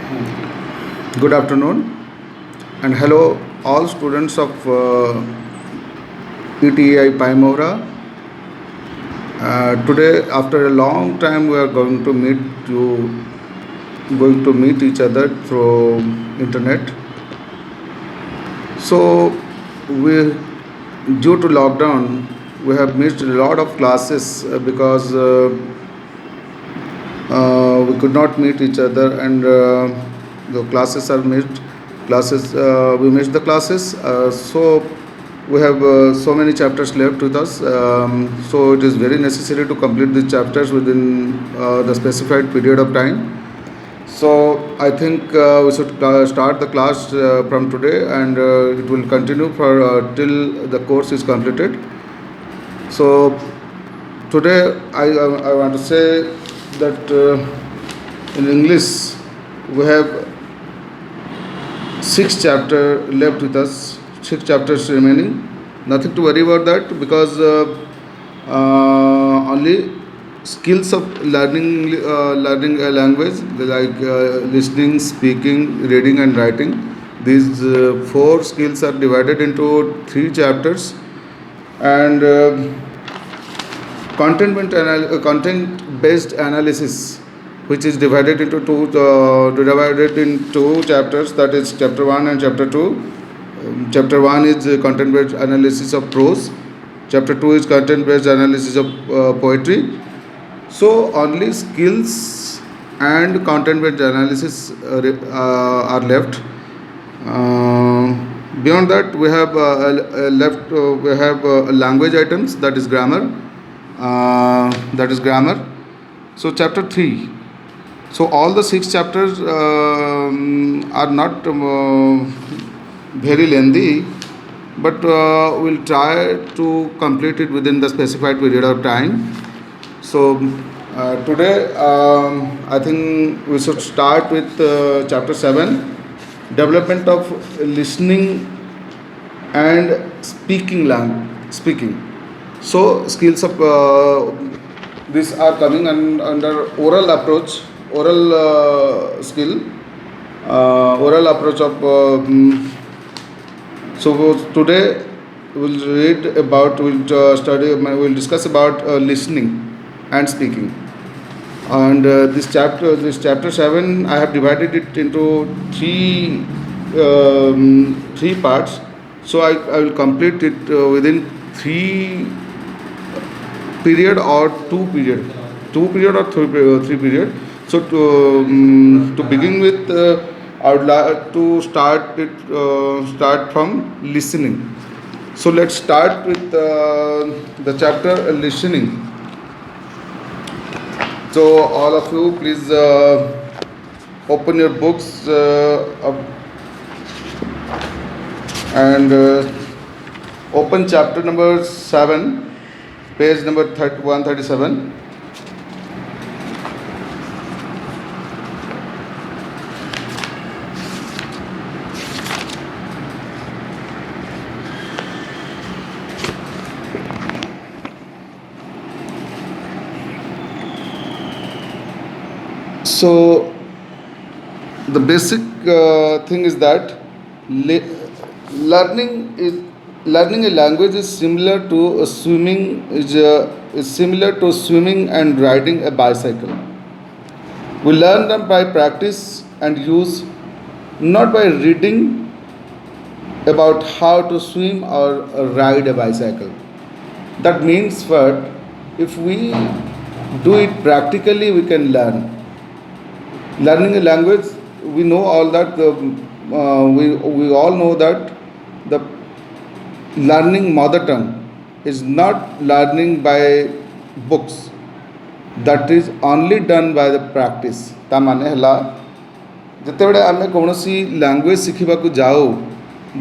Good afternoon and hello all students of ETI Paimora. Today, after a long time, we are going to meet each other through internet. So, we due to lockdown, we have missed a lot of classes because we could not meet each other and the classes are missed classes we missed the classes so we have so many chapters left with us, so it is very necessary to complete the chapters within the specified period of time. So I think we should start the class from today, and it will continue for till the course is completed. So today I want to say that in English we have six chapters left with us, six chapters remaining. Nothing to worry about that because only skills of learning a language like listening, speaking, reading, and writing. These four skills are divided into three chapters, and content based analysis, which is divided in two chapters, that is chapter 1 and chapter 2. Chapter 1 is content based analysis of prose, chapter 2 is content based analysis of poetry. So only skills and content based analysis are left. Beyond that, we have we have language items, that is grammar. So chapter 3. So all the six chapters are not very lengthy, but we'll try to complete it within the specified period of time. So today I think we should start with chapter 7, development of listening and speaking. So skills of these are coming under oral approach, oral approach of. So today we'll discuss about listening and speaking. And this chapter 7, I have divided it into three parts. So I will complete it within three period or two period, or three period. So to begin with, I would like to start from listening. So let's start with the chapter listening. So all of you, please open your books and open chapter number 7, page number 137. So the basic thing is that learning a language is similar to swimming and riding a bicycle. We learn them by practice and use, not by reading about how to swim or ride a bicycle. That means that if we do it practically, we can learn. Learning a language, we know all that. We all know that the learning mother tongue is not learning by books. That is only done by the practice. ता माने हला ଯେତେବେଳେ ଆମେ କୌଣସି language ଶିଖିବାକୁ ଯାଉ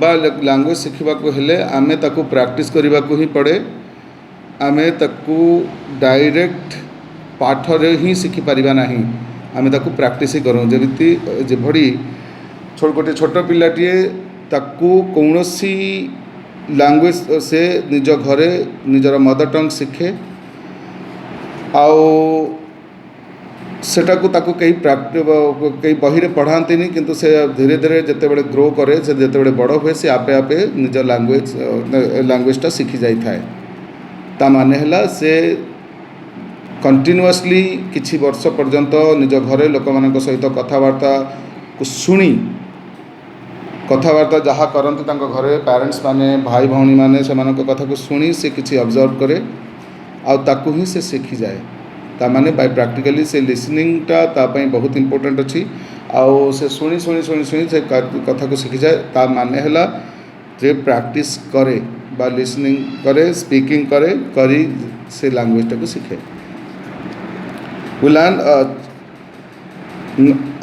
ବା language ଶିଖିବାକୁ ହେଲେ ଆମେ ତାକୁ ପ୍ରାକ୍ଟିସ୍ କରିବାକୁ ହିଁ ପଡ଼େ. ଆମେ ତାକୁ ଡାଇରେକ୍ଟ ପାଠରେ ହିଁ ଶିଖିପାରିବା ନାହିଁ. ଆମେ ତାକୁ ପ୍ରାକ୍ଟିସ୍ ହିଁ କରୁ. ଯେଭଳି ଗୋଟେ ଛୋଟ ପିଲାଟିଏ ତାକୁ କୌଣସି ଲାଙ୍ଗୁଏଜ୍ ସେ ନିଜ ଘରେ ନିଜର ମଦର ଟଙ୍ଗ ଶିଖେ, ଆଉ सेटा को ताको कई बही पढ़ाती किंतु से धीरे धीरे जिते ग्रो करे से जिते बड़ हुए से आपे आपे निज लैंग्वेजटा शिखी जाए ता माने है से कंटिन्यूअसली किछि वर्ष पर्यंत निज घरे लोक मान सहित कथबार्ता को शुणी कथबार्ता जहाँ करते घरे पेरेंट्स माने भाई भौणी माने से कथा को शुणी से किछि ऑब्जर्व करे आकु ही से शिखी जाए ताने बाय प्रैक्टिकली से लिसनिंगटा तापाई बहुत इंपोर्टेंट अच्छी आउ से शुणी शुणी शुणी शुणी से कथा को शिखी जाए ता माने है जे प्रैक्टिस करे बा लिसनिंग करे स्पीकिंग करे करी से लैंग्वेजटा को सीखे वी लर्न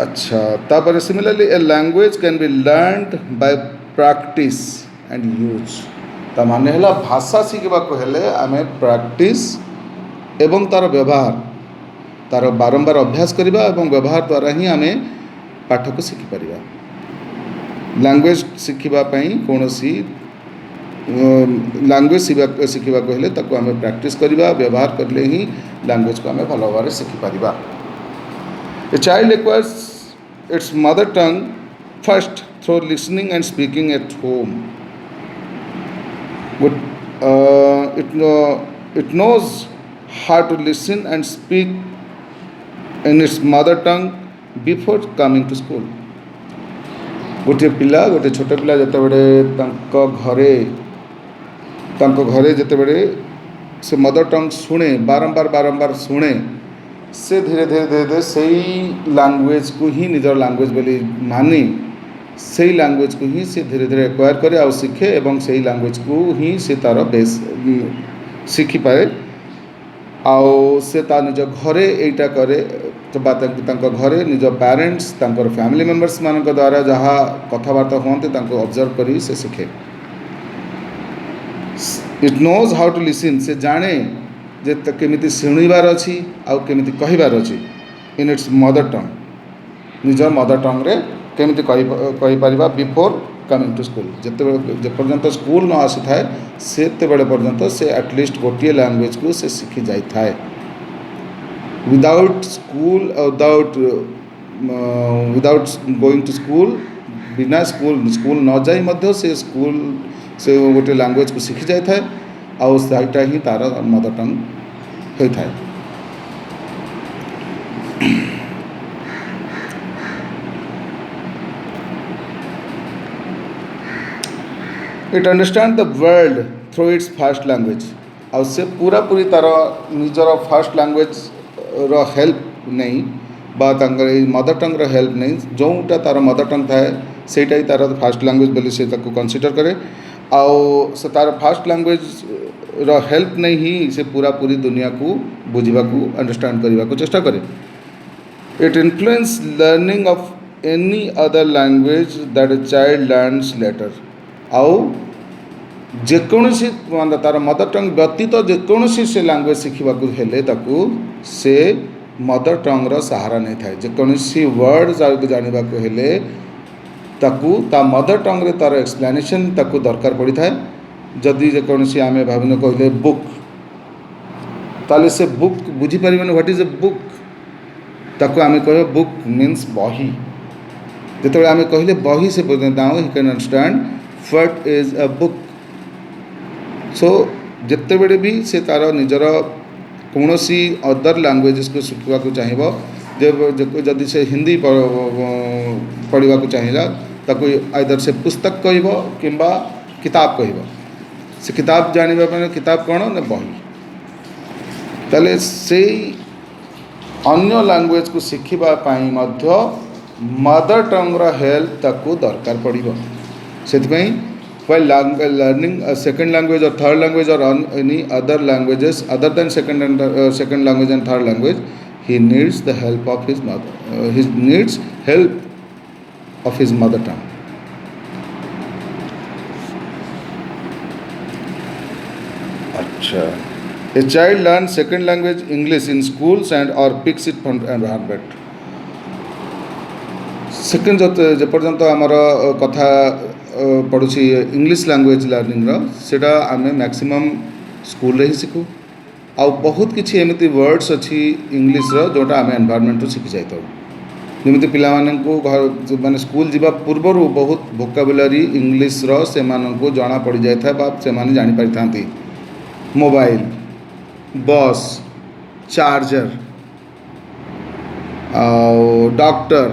अच्छा तापर similarly a language can be learned bye practice and use ता माने है भाषा शिखा को हेले आमे प्रैक्टिस एवं तार व्यवहार तार बारंबार अभ्यास करवा एवं व्यवहार द्वारा ही आमे पाठ को शिखिपर लैंग्वेज शिखापी कौन सी लैंग्वेज शिखा को हेले ताको आमे प्रैक्टिस करवा व्यवहार करले ही लैंग्वेज को आमे भल भाव शिखिपर a child acquires its mother tongue first through listening and speaking at home it knows how to listen and speak in its mother tongue before coming to school. गोटे पिला गोटे छोट पिला जिते बड़े घरे जिते बड़े से मदर टंग शुणे बारंबार बारंबार शुणे से धीरे धीरे धीरे धीरे से लैंग्वेज को ही निजर लैंग्वेज बोली मानी से लैंग्वेज को ही से धीरे धीरे एक्वायर करे आ शिखे एवं से लैंग्वेज को ही से तार बेस शिखिपारे आउ से ता निज घरे एटा करे घरे निज पेरेंट्स फैमिली मेंबर्स मान द्वारा जहाँ कथबार्ता होते ऑब्जर्व करी से शिखे it knows how to listen से जाने जे केमिति शुणिबार अच्छी आउ केमिति कहिबार अच्छी इन इट्स मदर टंग निज मदर टंग रे केमिति कहि परिबा बिफोर कमिंग टू स्कूल जे पर्यंत स्कूल न आसी थाए सेते बड़े पर्यंत से एटलिस्ट गोटे लैंग्वेज को से शिखी जाई थाए without school without going to school बिना स्कूल न जाई मध्य से स्कूल से गोटे लैंग्वेज को शिखी जाई थाए आउ साइटा ही तार मदर टंग होता है it understand the world through it's first language और से पूरा पूरी तार निजर फर्स्ट लैंग्वेज रो हेल्प नहीं बा मदर टंग रो हेल्प नहीं जोटा तार मदर टंग थाए सेटा ही तार फर्स्ट लैंग्वेज बोली से कंसीडर करे आउ से तार फर्स्ट लैंग्वेज रो हेल्प नहीं ही से पूरा पूरी दुनिया को बुझा को अंडरस्टैंड करने को चेष्टा करे it influence learning of any other language that a child learns later आउ जेकोसी तार मदर टंग व्यतीत जेकोसी से लैंग्वेज शिखा हेले ताकू से मदर टंग रो सहारा नहीं थाए जेकोसी वर्ड जानवा हेले ताकू ता मदर टंग रे तार एक्सप्लेनेशन ताकू दरकार पड़ी थाए जदि जेकोसी आमे भाविन कहले बुक ताले से बुक बुझी परिबन व्हाट इज ए बुक ताकू आमे कह बुक मीन्स बही जेते आमे कहले बही से now he can understand what is a book so जिते बड़े भी से तार निजर कौन सी अदर लैंग्वेजेस को शिखा को चाहिए जदि से हिंदी पढ़ा को चाहिए ताको आइदर से पुस्तक कह कि किताब कह से किताब जानवा किताब कौन ना बही ताले से अन्य लैंग्वेज को शिखापी मदर टंग रो हेल्प ताको दरकार पड़ो से while learning a second language or third language or any other languages other than second language and third language, he needs the help of his mother. He needs help of his mother tongue. Acha. A child learns second language English in schools and or picks it from environment. Second जेपर्यंत आमर कथा पड़ुछि English language learning सेटा आमे maximum school रे ही शिखु आउ बहुत किसी एमती words अच्छी इंग्लीश जोटा आम एनवायरनमेंट शिखी जाता जमी पिला घर माने स्कूल जीवा पूर्वर बहुत वोकाबुलरी इंग्लीश से जना पड़ जाए से जानीपारी था मोबाइल बस चार्जर डॉक्टर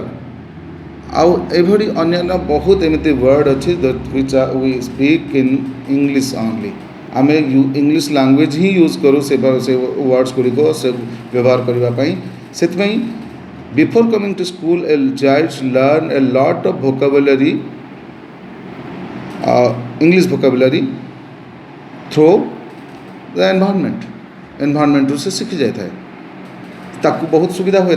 आउ एभली अन्य बहुत एमती वर्ड अच्छी which we speak in English only आम इंग्लिश लैंग्वेज ही यूज करूँ से वर्ड्स गुड़िक से व्यवहार करने से before coming to school a child learn a lot of vocabulary English vocabulary through the environment से शिखी जाता है ताकू बहुत सुविधा हुए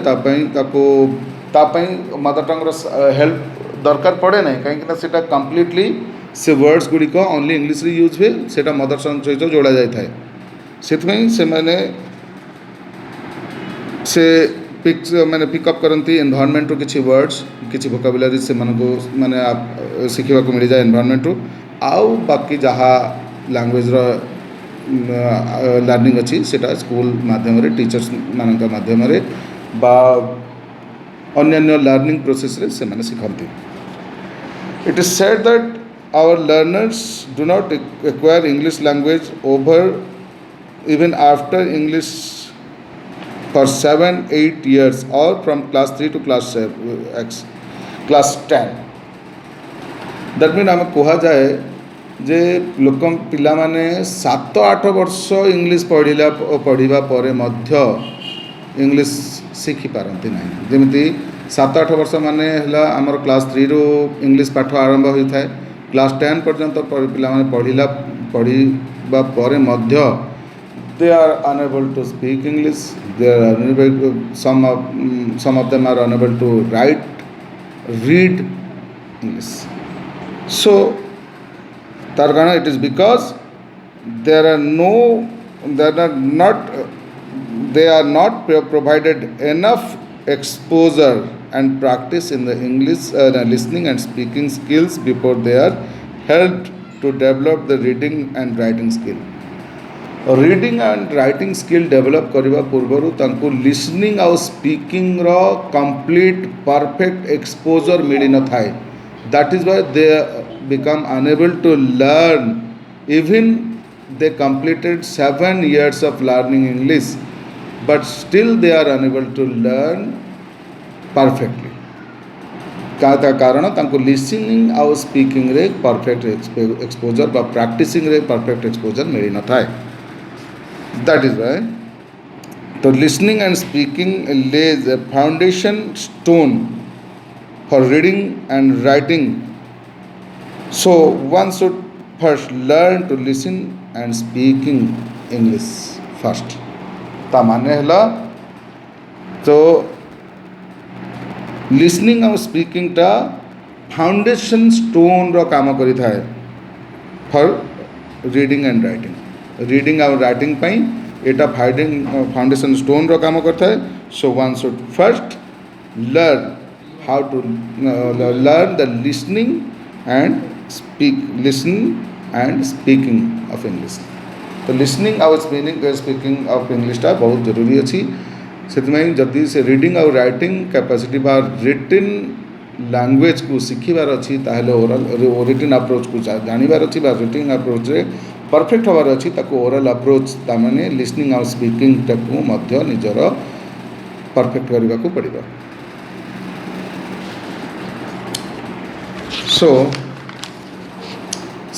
मदर टंग हेल्प दरकार पड़े ना कहीं कम्प्लीटली से वर्ड्स गुड़िक ओनली इंग्लिश यूज हुए से मदर टंग सहित जोड़ा जाए से मैंने से मैंने पिकअप करती एनवायरनमेंट रू किसी वर्ड्स किसी वोकाबुलरी से माने शिखा मिल जाए एनवायरनमेंट रू आउ बाकी जहाँ लैंग्वेज लर्निंग अच्छी सेटा स्कूल माध्यम टीचर्स मान माध्यम बा अन्य लर्निंग प्रोसेस रे से माने शिखती it is said that our learners do not acquire English language over even after English for 7-8 years और from class 3 to class 10 that mean आम कह जाए जे लोक पिला माने 7-8 वर्ष इंग्लिश पढ़ा पर इंग्लिश शिखी पारती ना जमी 7-8 वर्ष माने आमर क्लास 3 रू इंग्लिश पाठ आरंभ होता है क्लास 10 पर्यंत पिला माने पढ़ा पर they are unable to speak English, they are unable to, some of them are unable to read English. So Targana, it is because they are not provided enough exposure and practice in the English listening and speaking skills before they are helped to develop the reading and writing skill. Reading and writing skill develop करने पूर्वर तांको listening आउ speaking रो complete perfect exposure मिल न थाए that is why they become unable to learn even they completed 7 years of learning English but still they are unable to learn perfectly कारण तांको लिसनिंग आउ स्पीकिंग रे परफेक्ट एक्सपोजर बा practising रे perfect exposure मिल न थाए That is why the listening and speaking lays a foundation stone for reading and writing. So one should first learn to listen and speaking English first. ता माने हला तो listening और speaking टा foundation stone रो काम करी था for reading and writing. Reading और राइटिंग पाई एटा फाउंडेशन स्टोन रो काम करता है so one should first learn how to learn the listening and speaking of English तो लिसनिंग और स्पीकिंग ऑफ इंग्लिशटा बहुत जरूरी अच्छी से जदि से रीडिंग और राइटिंग कैपेसिटी बा रिटिन लैंग्वेज को शिखिबार अच्छी ताहले ओरल रिटिन अप्रोच को जानिबार अच्छी बा रिटिन अप्रोच रे परफेक्ट हबार अच्छी ताको ओरल अप्रोच तामाने लिसनिंग और स्पीकिंग टाकू मध्य निजर परफेक्ट करने को पड़िबा सो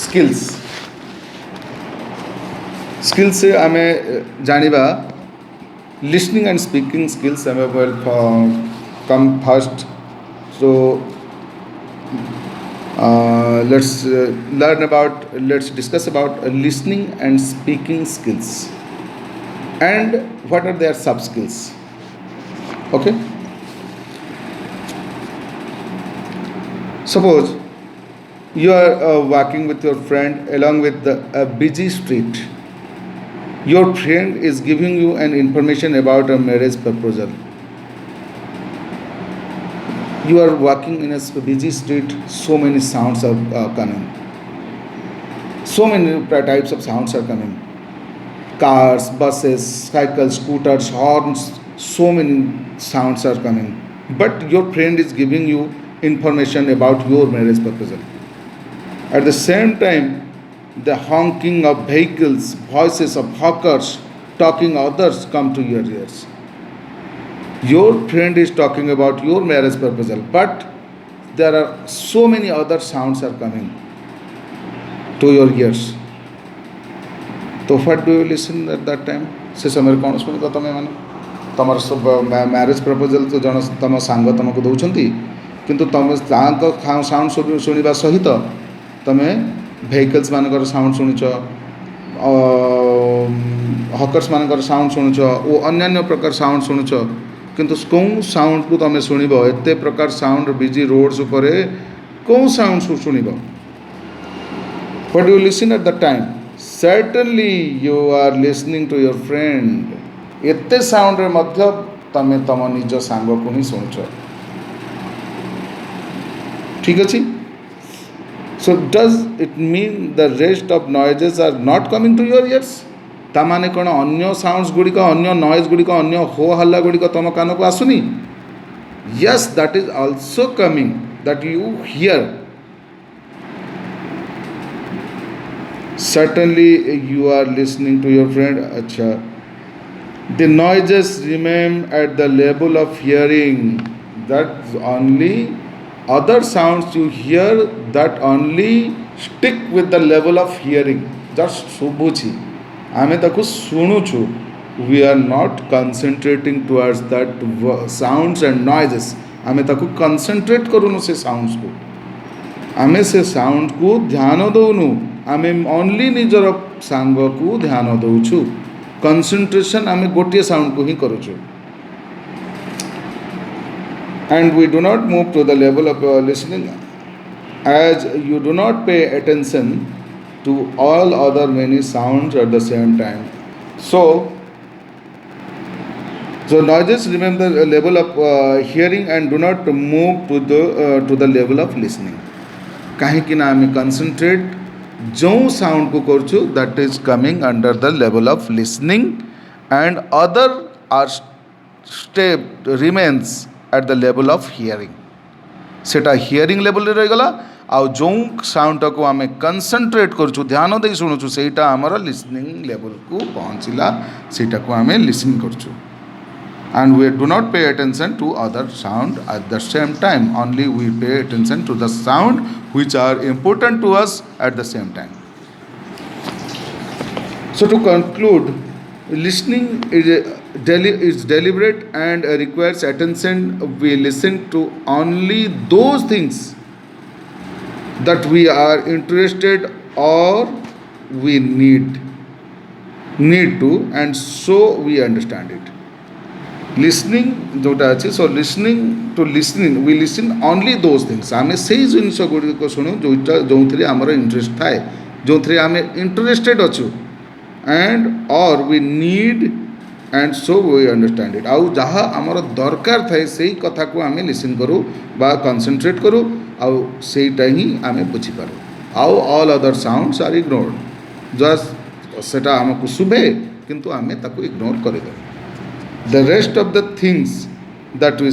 स्किल्स से आमे जानिबा लिसनिंग एंड स्पीकिंग स्किल्स आमे well come first so let's discuss about listening and speaking skills and what are their sub skills. Okay, suppose you are walking with your friend along with a busy street. Your friend is giving you an information about a marriage proposal. You are walking in a busy street, so many sounds are coming. So many types of sounds are coming. cars, buses, cycles, scooters, horns, so many sounds are coming. But your friend is giving you information about your marriage proposal. At the same time, the honking of vehicles, voices of hawkers, talking others come to your ears. Your friend is talking about your marriage proposal, but there are so many other sounds are coming to your ears. तो what do you listen at that time से समय कौन शुणी तुम मैंने तुम marriage proposal तो जन तुम सांग तुमको दौरान किंतु तुम साउंड शुणा सहित तुम भेहिकल्स मान साउंड शुणुच हकर्स मान साउंड शुणुच और अन्य प्रकार साउंड शुणुच किंतु कौन साउंड को तुम शुणव एत प्रकार साउंड बिजी रोड्स उपर कौन साउंड शुणव what do you listen at the time certainly you are listening to your friend एते साउंड रे मध्य तमे तम निज सांग को ही सुनुच ठीक अछि so does it mean the rest of noises are not coming to your ears ता माने कोन अन्य साउंड्स गुडी को अन्य नॉइज गुडी को अन्य हो हल्ला गुडी को तम कान को आसुनी yes that is also coming that you hear certainly you are listening to your friend acha the noises remain at the level of hearing that only other sounds you hear that only stick with the level of hearing just subhuchi ame taku sunuchu we are not concentrating towards that sounds and noises ame taku concentrate karunu se sounds ko ame se sound को ध्यान दौनु आमे only निजर सांग को ध्यान दौछु concentration आमे गोटे sound को ही करूछु and we do not move to the level of listening as you do not pay attention to all other many sounds at the same time so noises remain the level of hearing and do not move to the level of listening कहीं ना आम concentrate जो sound को करछु that is coming under the level of listening and other are step remains at the level of hearing सेटा hearing level रे रहीगला आउ जो साउंड को आम कंसंट्रेट करछु ध्यान दे शुणुछु सेटा हमर लिसनिंग लेवल को पहुँचला सेटा को आम listening करछु and we do not pay attention to other sound at the same time only we pay attention to the sound which are important to us at the same time so to conclude listening is deliberate and requires attention we listen to only those things that we are interested or we need to and so we understand it listening जोटा अच्छे so listening to listening we listen only those things आम से जिनस गुड़ी को शुणु जो थे आमर interest थाए जो थे आम इंटरेस्टेड अच्छु एंड और we need and so we understand it आउ जहाँ आमर दरकार थाए से कथा को आम लिसन करूँ बा कंसंट्रेट करूँ आउ सेटा ही आम बुझीपारू आउ all other sounds are ignored just सेटा आमको शुभे किंतु आम ताको इग्नोर करदे the rest of the things that we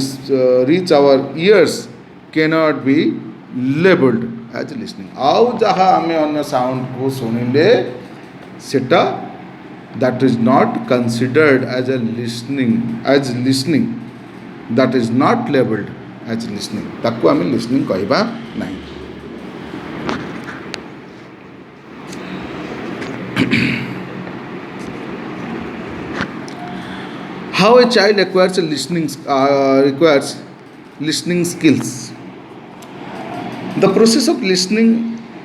reach our ears cannot be labeled as listening आउ जहाँ आम अन्य साउंड को शुणिले सेटा that is not considered as a listening that is not labeled as listening ताको आम listening कहबा नहीं how a child acquires listening skills the process of listening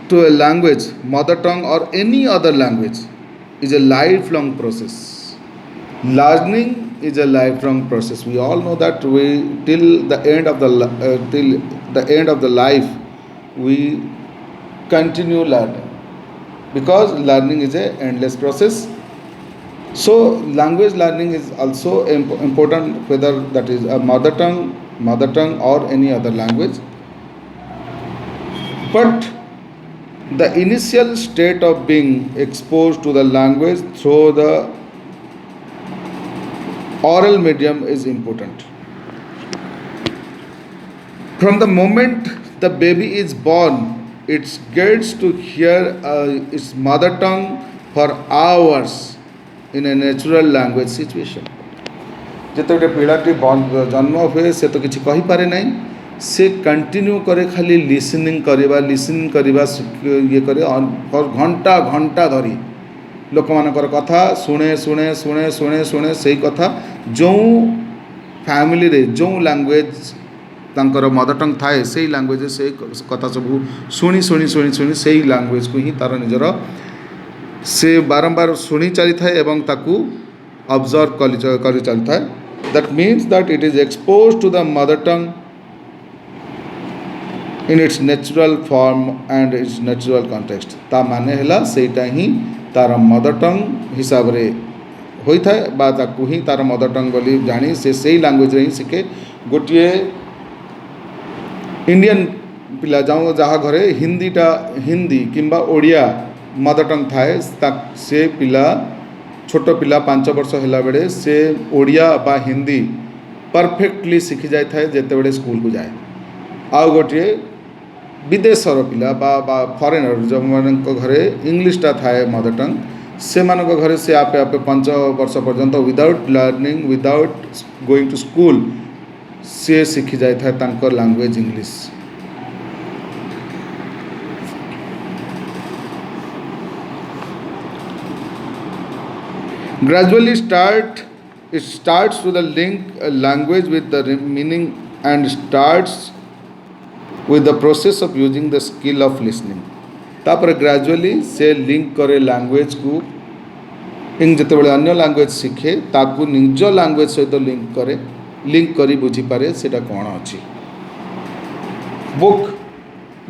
to a language mother tongue or any other language is a lifelong process learning is a lifelong process we all know that we till the end of the life we continue learning because learning is a endless process. So language learning is also important whether that is a mother tongue or any other language. But the initial state of being exposed to the language through the oral medium is important. From the moment the baby is born, it gets to hear its mother tongue for hours in a natural language situation. ଯେତେବେଳେ ପିଲାଟି ଜନ୍ମ ହୁଏ ସେ ତ କିଛି କହିପାରେ ନାହିଁ, ସେ କଣ୍ଟିନ୍ୟୁ କରେ ଖାଲି ଲିସନିଂ କରିବା ଇଏ କରେ ଘଣ୍ଟା ଘଣ୍ଟା ଧରି ଲୋକମାନଙ୍କର କଥା ଶୁଣେ ଶୁଣେ ଶୁଣେ ଶୁଣେ ଶୁଣେ ସେଇ କଥା ଯେଉଁ ଫ୍ୟାମିଲିରେ ଯେଉଁ ଲାଙ୍ଗୁଏଜ୍ ତାଙ୍କର ମଦର ଟଙ୍ଗ ଥାଏ ସେଇ ଲାଙ୍ଗୁଏଜ୍ ସେଇ କଥା ସବୁ ଶୁଣି ଶୁଣି ଶୁଣି ଶୁଣି ସେଇ ଲାଙ୍ଗୁଏଜକୁ ହିଁ ତା'ର ନିଜର ସେ ବାରମ୍ବାର ଶୁଣି ଚାଲିଥାଏ ଏବଂ ତାକୁ ଅବଜର୍ଭ କରି ଚାଲିଥାଏ. That means that it is exposed to the mother tongue in its natural form and its natural context. ता माने हैला सेटा ही तार मदर टंग हिसाब रे होई थाए बा ताकू ही तार मदर टंग बोली जानी से सेही लैंग्वेज रे ही सिखे. गोटिए इंडियन पिला जाऊँ जहाँ घरे हिंदी किंबा ओडिया मदर टंग थाए से पिला छोट पिला 5 वर्ष होला बेले से ओडिया बा हिंदी परफेक्टली शिखी जाए थाए जेते बेले स्कूल को जाए. आउ गोटे विदेशर पिला बा फरेनर जो मान घरे इंग्लीशटा थाए मदर टंग से मानक घरे से आपे आपे 5 वर्ष पर्यंत without learning without going to school से शिखी जाए थाए तांकर language English. Gradually it starts with a link a language with the meaning and starts with the process of using the skill of listening. तापर gradually से link करे language को इंग जते बेले अन्य लैंग्वेज सीखे ताकू निज लैंग्वेज सहित लिंक करी बुझी पारे सेटा कोन अछि. बुक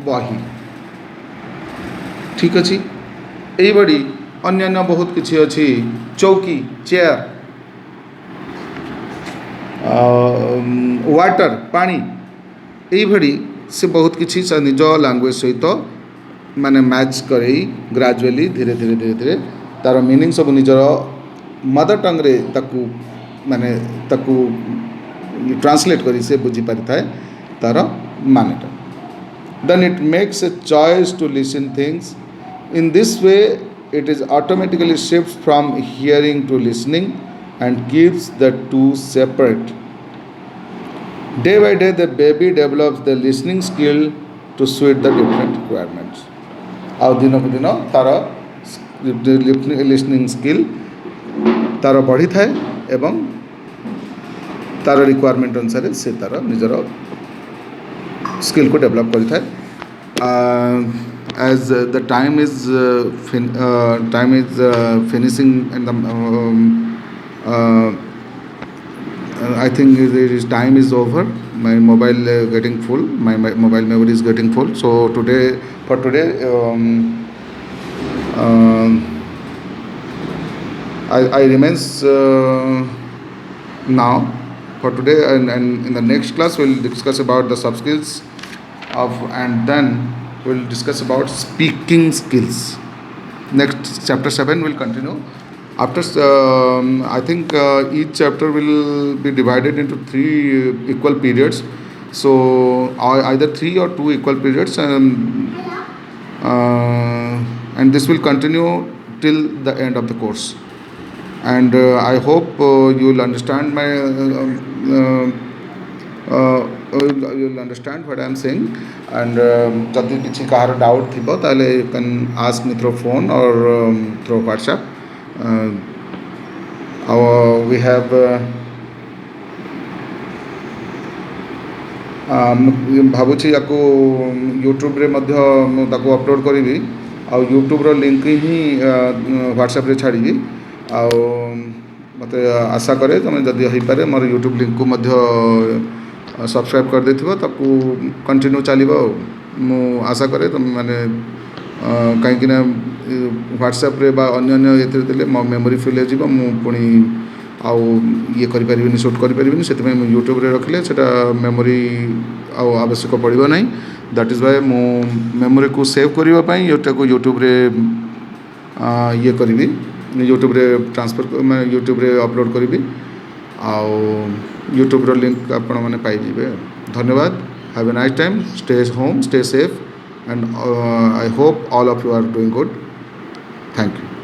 बही ठीक अछि एई बडी अन्य बहुत किसी अच्छी चौकी चेयर वाटर पानी यही से बहुत किसी निज लैंग्वेज सहित माने मैच कर ग्रेजुअली धीरे धीरे धीरे धीरे तार मीनिंग सब निजर मदर टंग रे ताकू माने ताकू ट्रांसलेट करी से बुझी पारि थाए तार मानेटा. Then it makes a choice to listen things. In this way it is automatically shifts from hearing to listening and keeps the two separate. Day by day the baby develops the listening skill to suit the different requirements. ଆଉ ଦିନକୁ ଦିନ ତାର listening skill ତାର ବଢ଼ିଥାଏ ଏବଂ ତାର requirement ଅନୁସାରେ ସେ ତାର ନିଜର ସ୍କିଲ୍କୁ ଡେଭଲପ୍ କରିଥାଏ. As the time is finishing and I think time is over. My mobile getting full. My mobile memory is getting full. So for today, I remains now for today, and in the next class we'll discuss about the sub skills and then we'll discuss about speaking skills. Next chapter 7 will continue. After I think each chapter will be divided into 3 equal periods. So either 3 or 2 equal periods, and this will continue till the end of the course. And I hope you'll understand my you'll understand what I am saying. And जदि किसी कहार doubt थी ताले you can ask me through phone or through WhatsApp. We have भावुची याको YouTube रे मध्य ताको upload करी आ YouTube रो link ही WhatsApp रे छाड़ी आ मते आशा करे तुम जदि हो पारे मोर यूट्यूब लिंक को मध्य सब्सक्राइब कर देथिबो ताकू कंटिन्यू चलिबो. मु आशा करे तुम माने कहीं ना WhatsApp रे बा अन्य एते देले मो मेमोरी फिल हो मु पुणी आउ ये करि परिबिनी शूट करि परिबिनी सेते में यूट्यूब रे रखले सेटा मेमोरी आउ आवश्यक पड़िबो नाही. दैट इज व्हाई मु मेमोरी को सेव करिबा पई एटा को यूट्यूब रे ये करिबी यूट्यूब रे ट्रांसफर मैं यूट्यूब रे अपलोड करिबी. आउ यूट्यूब लिंक आपण मैंने पाइबे। धन्यवाद। Have a nice time. Stay home, stay safe, and I hope all of you are doing good. Thank you.